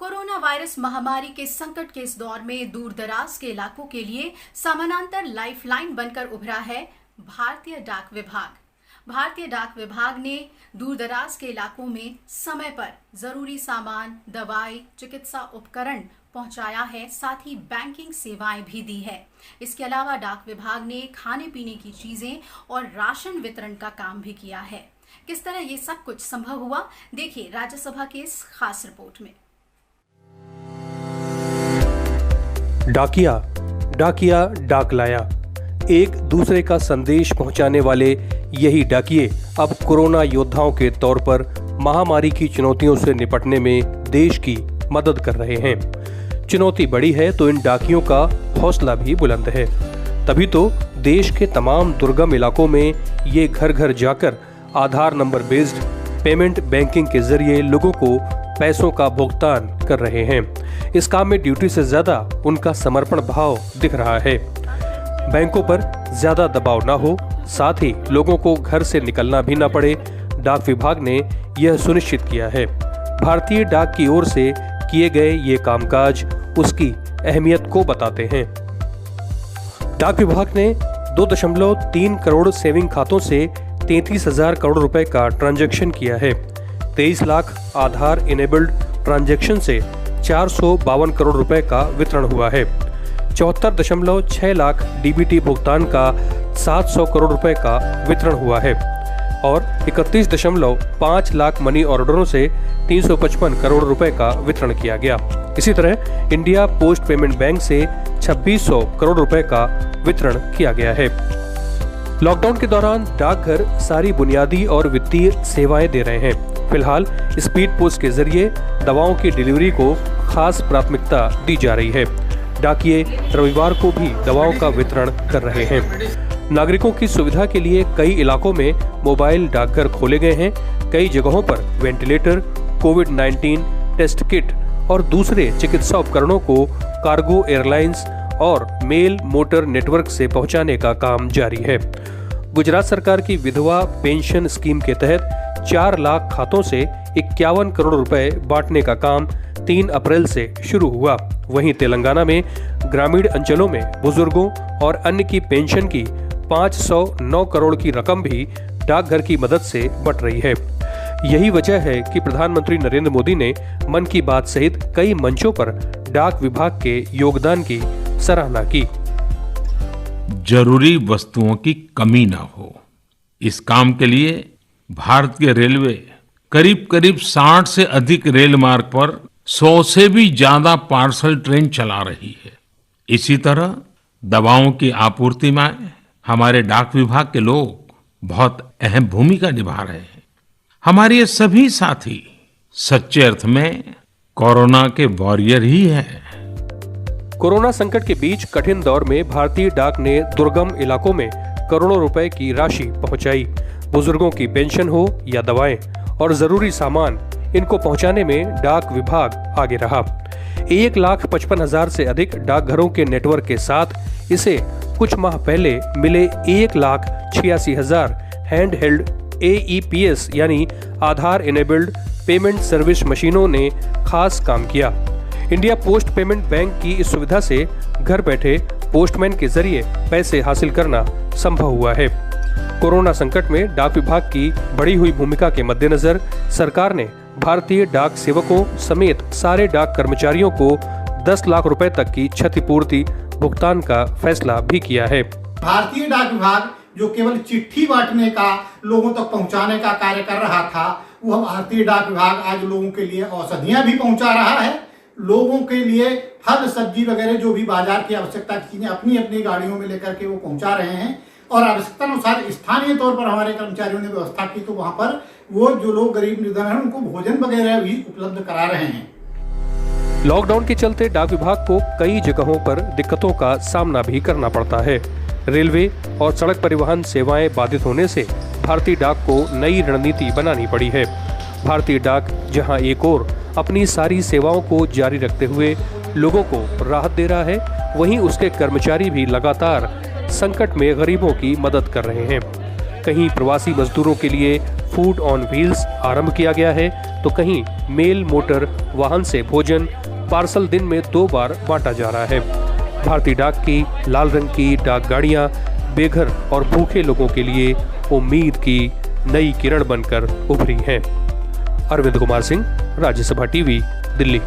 Corona virus महामारी के संकट के इस दौर में दूर दराज के इलाकों के लिए समानांतर लाइफलाइन बनकर उभरा है भारतीय डाक विभाग। भारतीय डाक विभाग ने दूर दराज के इलाकों में समय पर जरूरी सामान, दवाई, चिकित्सा उपकरण पहुंचाया है, साथ ही बैंकिंग सेवाएं भी दी है। इसके अलावा डाक विभाग ने खाने पीने की चीजें और राशन वितरण का काम भी किया है। किस तरह ये सब कुछ संभव हुआ, देखिए राज्यसभा की इस खास रिपोर्ट में। डाकिया डाक लाया, एक दूसरे का संदेश पहुंचाने वाले यही डाकिये अब कोरोना योद्धाओं के तौर पर महामारी की चुनौतियों से निपटने में देश की मदद कर रहे हैं। चुनौती बड़ी है तो इन डाकियों का हौसला भी बुलंद है। तभी तो देश के तमाम दुर्गम इलाकों में ये घर घर जाकर आधार नंबर बेस्ड पेमेंट बैंकिंग के जरिए लोगों को पैसों का भुगतान कर रहे हैं। इस काम में ड्यूटी से ज्यादा उनका समर्पण भाव दिख रहा है। बैंकों पर ज्यादा दबाव ना हो, साथ ही लोगों को घर से निकलना भी ना पड़े, डाक विभाग ने यह सुनिश्चित किया है। भारतीय डाक की ओर से किए गए ये कामकाज उसकी अहमियत को बताते हैं। डाक विभाग ने 2.3 करोड़ सेविंग खातों से 33,000 करोड़ रुपए का ट्रांजैक्शन किया है। 23 लाख आधार इनेबल्ड ट्रांजैक्शन से 452 करोड़ रुपए का वितरण हुआ है। 74.6 लाख डीबीटी भुगतान का 700 करोड़ रुपए का वितरण हुआ है और 31.5 लाख मनी ऑर्डरों से 355 करोड़ रुपए का वितरण किया गया। इसी तरह इंडिया पोस्ट पेमेंट बैंक से 2600 करोड़ रुपए का वितरण किया गया है। लॉकडाउन के दौरान डाकघर सारी बुनियादी और वित्तीय सेवाएं दे रहे हैं। फिलहाल स्पीड पोस्ट के जरिए दवाओं की डिलीवरी को खास प्राथमिकता दी जा रही है। डाकिये रविवार को भी दवाओं का वितरण कर रहे हैं। नागरिकों की सुविधा के लिए कई इलाकों में मोबाइल डाकघर खोले गए हैं। कई जगहों पर वेंटिलेटर, कोविड-19 टेस्ट किट और दूसरे चिकित्सा उपकरणों को कार्गो एयरलाइंस और मेल मोटर नेटवर्क से पहुंचाने का काम जारी है। गुजरात सरकार की विधवा पेंशन स्कीम के तहत 4 लाख खातों से 51 करोड़ रुपए बांटने का काम 3 अप्रैल से शुरू हुआ। वहीं तेलंगाना में ग्रामीण अंचलों में बुजुर्गों और अन्य की पेंशन की 509 करोड़ की रकम भी डाकघर की मदद से बट रही है। यही वजह है कि प्रधानमंत्री नरेंद्र मोदी ने मन की बात सहित कई मंचों पर डाक विभाग के योगदान की सराहना की। जरूरी वस्तुओं की कमी न हो, इस काम के लिए भारतीय रेलवे करीब 60 से अधिक रेल मार्ग पर 100 से भी ज्यादा पार्सल ट्रेन चला रही है। इसी तरह दवाओं की आपूर्ति में हमारे डाक विभाग के लोग बहुत अहम भूमिका निभा रहे हैं। हमारे ये सभी साथी सच्चे अर्थ में कोरोना के वॉरियर ही हैं। कोरोना संकट के बीच कठिन दौर में भारतीय डाक ने दुर्गम इलाकों में करोड़ों रुपए की राशि पहुंचाई। बुजुर्गों की पेंशन हो या दवाएं और जरूरी सामान, इनको पहुंचाने में डाक विभाग आगे रहा। 1,55,000 से अधिक डाकघरों के नेटवर्क के साथ इसे कुछ माह पहले मिले 1,86,000 हैंड हेल्ड AEPS यानी आधार इनेबल्ड पेमेंट सर्विस मशीनों ने खास काम किया। इंडिया पोस्ट पेमेंट बैंक की इस सुविधा से घर बैठे पोस्टमैन के जरिए पैसे हासिल करना संभव हुआ है। कोरोना संकट में डाक विभाग की बढ़ी हुई भूमिका के मद्देनजर सरकार ने भारतीय डाक सेवकों समेत सारे डाक कर्मचारियों को 10 लाख रुपए तक की क्षतिपूर्ति भुगतान का फैसला भी किया है। भारतीय डाक विभाग जो केवल चिट्ठी बांटने का, लोगों तक पहुंचाने का कार्य कर रहा था, वह भारतीय डाक विभाग आज लोगों के लिए औषधियां भी पहुंचा रहा है। लोगों के लिए फल सब्जी वगैरह जो भी बाजार की आवश्यकता की चीजें अपनी अपनी गाड़ियों में लेकर के वो पहुंचा रहे हैं और आवश्यकता अनुसार स्थानीय तौर पर हमारे कर्मचारियों ने व्यवस्था की तो वहां पर वो जो लोग गरीब निर्धन हैं उनको भोजन वगैरह भी उपलब्ध करा रहे हैं। लॉकडाउन के चलते डाक विभाग को कई जगहों पर दिक्कतों का सामना भी करना पड़ता है। रेलवे और सड़क परिवहन सेवाएं बाधित होने से भारतीय डाक को नई रणनीति बनानी पड़ी है। भारतीय डाक जहां एक ओर अपनी सारी सेवाओं को जारी रखते हुए लोगों को राहत दे रहा है, वहीं उसके कर्मचारी भी लगातार संकट में गरीबों की मदद कर रहे हैं। कहीं प्रवासी मजदूरों के लिए फूड ऑन व्हील्स आरंभ किया गया है, तो कहीं मेल मोटर वाहन से भोजन पार्सल दिन में 2 बार बांटा जा रहा है। भारतीय डाक की लाल रंग की डाक गाड़ियां बेघर और भूखे लोगों के लिए उम्मीद की नई किरण बनकर उभरी हैं। अरविंद कुमार सिंह, राज्यसभा टीवी, दिल्ली।